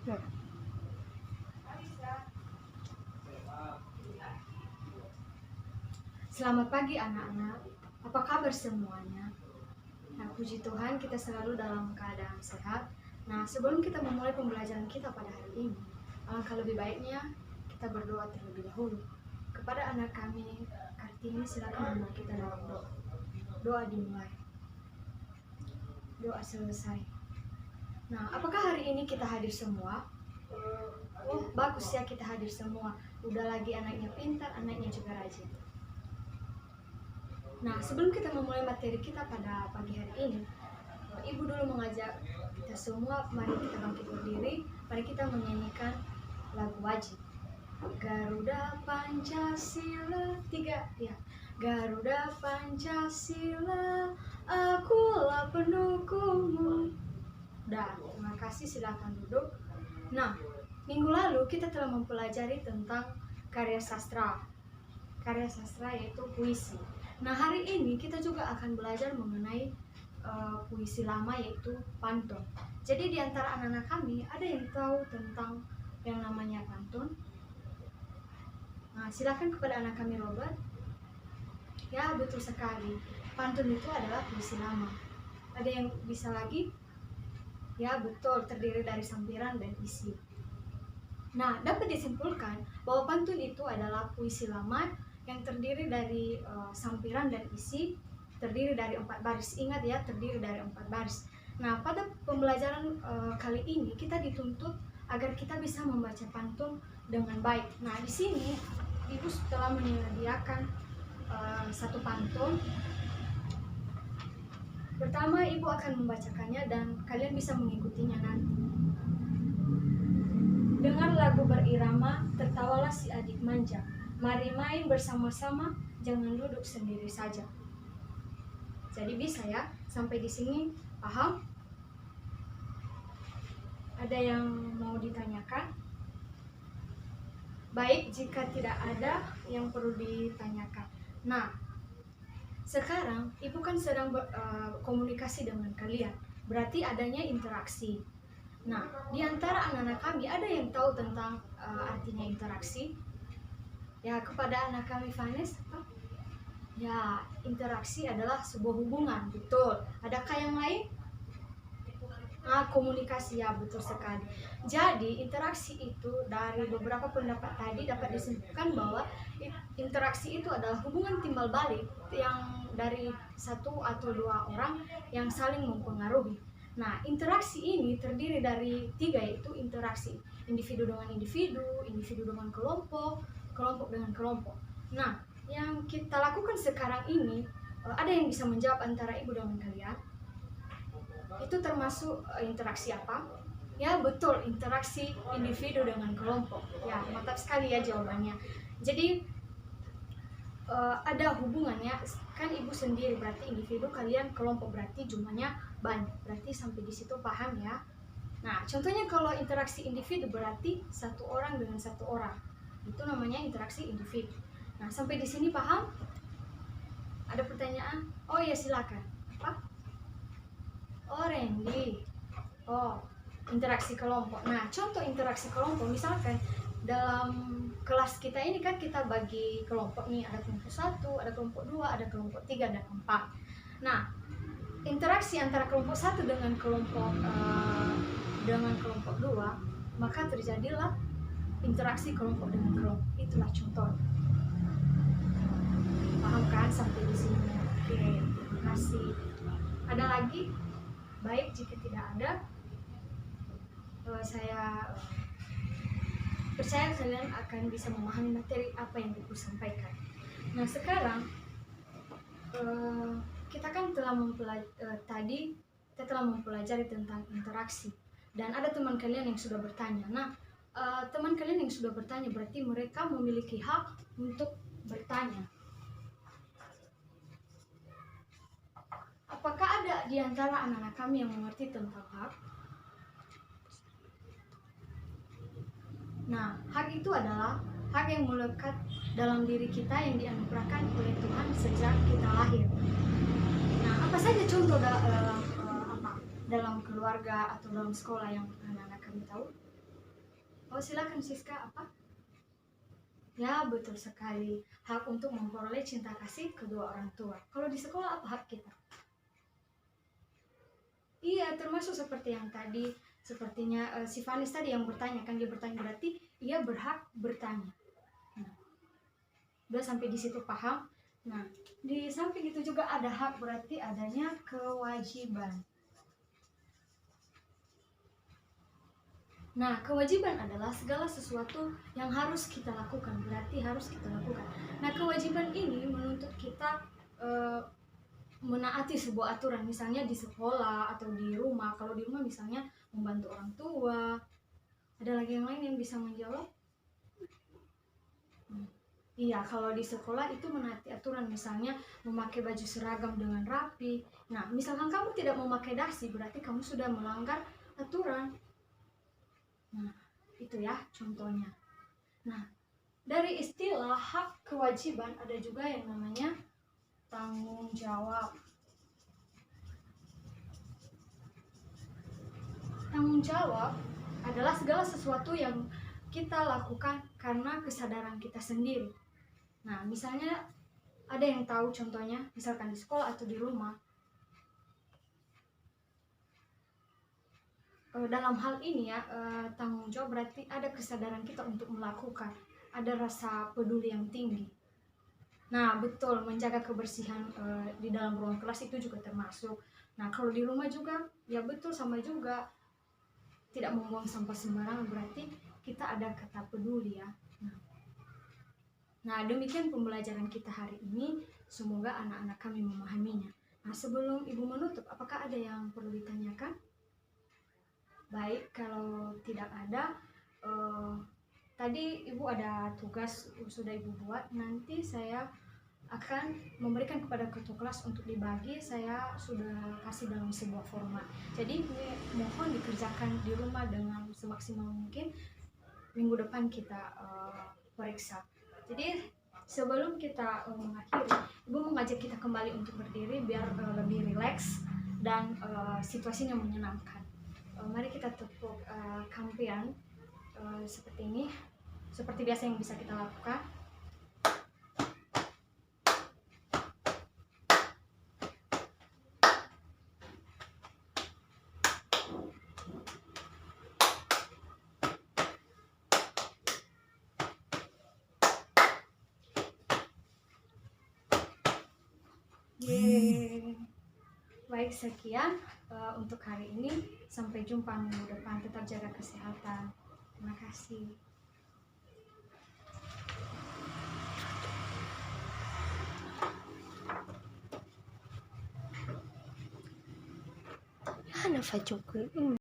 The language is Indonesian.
Ya. Selamat pagi anak-anak, apa kabar semuanya? Nah, puji Tuhan kita selalu dalam keadaan sehat. Nah, sebelum kita memulai pembelajaran kita pada hari ini, alangkah lebih baiknya kita berdoa terlebih dahulu. Kepada anak kami, Kartini, silakan membawa kita dalam doa. Doa dimulai. Doa selesai. Nah, apakah hari ini kita hadir semua? Oh, bagus ya kita hadir semua. Udah lagi anaknya pintar, anaknya juga rajin. Nah, sebelum kita memulai materi kita pada pagi hari ini, Ibu dulu mengajak kita semua, mari kita bangkit berdiri, mari kita menyanyikan lagu wajib. Garuda Pancasila, 3 ya. Garuda Pancasila, akulah pendukungmu. Dah, terima kasih, silakan duduk. Nah, minggu lalu kita telah mempelajari tentang karya sastra. Karya sastra yaitu puisi. Nah, hari ini kita juga akan belajar mengenai puisi lama yaitu pantun. Jadi di antara anak-anak kami ada yang tahu tentang yang namanya pantun? Nah, silakan kepada anak kami Robert. Ya, betul sekali. Pantun itu adalah puisi lama. Ada yang bisa lagi? Ya, betul, terdiri dari sampiran dan isi. Nah, dapat disimpulkan bahwa pantun itu adalah puisi lama yang terdiri dari sampiran dan isi, terdiri dari 4 baris. Ingat ya, terdiri dari 4 baris. Nah, pada pembelajaran kali ini kita dituntut agar kita bisa membaca pantun dengan baik. Nah, di sini Ibu telah menyediakan satu pantun. Pertama, Ibu akan membacakannya dan kalian bisa mengikutinya nanti. Dengar lagu berirama, tertawalah si adik manja. Mari main bersama-sama, jangan duduk sendiri saja. Jadi bisa ya, sampai di sini paham? Ada yang mau ditanyakan? Baik, jika tidak ada yang perlu ditanyakan. Nah, sekarang Ibu kan sedang komunikasi dengan kalian, berarti adanya interaksi. Nah, di antara anak-anak kami ada yang tahu tentang artinya interaksi? Ya, kepada anak kami Vanes, ya, interaksi adalah sebuah hubungan, betul. Adakah yang lain? Komunikasi, ya, betul sekali. Jadi, interaksi itu dari beberapa pendapat tadi dapat disimpulkan bahwa interaksi itu adalah hubungan timbal balik yang dari satu atau dua orang yang saling mempengaruhi. Nah, interaksi ini terdiri dari 3, yaitu interaksi individu dengan individu, individu dengan kelompok, kelompok dengan kelompok. Nah, yang kita lakukan sekarang ini, ada yang bisa menjawab antara Ibu dengan kalian? Itu termasuk interaksi apa? Ya, betul, interaksi individu dengan kelompok. Ya, mantap sekali ya jawabannya. Jadi ada hubungannya, kan Ibu sendiri berarti individu, kalian kelompok berarti jumlahnya banyak. Berarti sampai di situ paham ya. Nah, contohnya kalau interaksi individu berarti satu orang dengan satu orang. Itu namanya interaksi individu. Nah, sampai di sini paham? Ada pertanyaan? Oh ya, silakan. Apa? Oh, Randy. Oh, interaksi kelompok. Nah, contoh interaksi kelompok, misalkan dalam kelas kita ini kan kita bagi kelompok nih, ada kelompok 1, ada kelompok 2, ada kelompok 3 dan 4. Nah, interaksi antara kelompok 1 dengan kelompok 2, maka terjadilah interaksi kelompok dengan kelompok. Itulah contoh. Paham kan sampai di sini? Oke, terima kasih. Ada lagi? Baik, jika tidak ada, saya percaya kalian akan bisa memahami materi apa yang Ibu sampaikan. Nah, sekarang kita kan telah tadi kita telah mempelajari tentang interaksi dan ada teman kalian yang sudah bertanya. Nah, teman kalian yang sudah bertanya berarti mereka memiliki hak untuk bertanya. Apakah ada di antara anak-anak kami yang mengerti tentang hak? Nah, hak itu adalah hak yang melekat dalam diri kita yang dianugerahkan oleh Tuhan sejak kita lahir. Nah, apa saja contoh dalam keluarga atau dalam sekolah yang anak-anak kami tahu? Oh, silakan Siska, apa? Ya, betul sekali. Hak untuk memperoleh cinta kasih kedua orang tua. Kalau di sekolah apa hak kita? Iya, termasuk seperti yang tadi, sepertinya si Vanis tadi yang bertanya, kan dia bertanya berarti ia berhak bertanya. Nah, udah sampai di situ paham? Nah, di samping itu juga ada hak, berarti adanya kewajiban. Nah, kewajiban adalah segala sesuatu yang harus kita lakukan, berarti harus kita lakukan. Nah, kewajiban ini menuntut kita menaati sebuah aturan, misalnya di sekolah atau di rumah. Kalau di rumah misalnya membantu orang tua. Ada lagi yang lain yang bisa menjawab? Iya, kalau di sekolah itu menaati aturan, misalnya memakai baju seragam dengan rapi. Nah, misalkan kamu tidak memakai dasi, berarti kamu sudah melanggar aturan. Nah, itu ya contohnya. Nah, dari istilah hak kewajiban ada juga yang namanya tanggung jawab. Tanggung jawab adalah segala sesuatu yang kita lakukan karena kesadaran kita sendiri. Nah, misalnya ada yang tahu contohnya, misalkan di sekolah atau di rumah. Dalam hal ini ya, tanggung jawab berarti ada kesadaran kita untuk melakukan, ada rasa peduli yang tinggi. Nah, betul, menjaga kebersihan di dalam ruang kelas itu juga termasuk. Nah, kalau di rumah juga, ya betul sama juga, tidak membuang sampah sembarangan, berarti kita ada kata peduli ya. Nah, demikian pembelajaran kita hari ini, semoga anak-anak kami memahaminya. Nah, sebelum Ibu menutup, apakah ada yang perlu ditanyakan? Baik, kalau tidak ada, tadi Ibu ada tugas sudah Ibu buat, nanti saya akan memberikan kepada ketua kelas untuk dibagi. Saya sudah kasih dalam sebuah format, jadi mohon dikerjakan di rumah dengan semaksimal mungkin. Minggu depan kita periksa. Jadi sebelum kita mengakhiri, Ibu mengajak kita kembali untuk berdiri biar lebih rileks dan situasinya menyenangkan. Mari kita tepuk kampian seperti ini, seperti biasa yang bisa kita lakukan. Baik, sekian untuk hari ini. Sampai jumpa minggu depan. Tetap jaga kesehatan. Terima kasih. Hana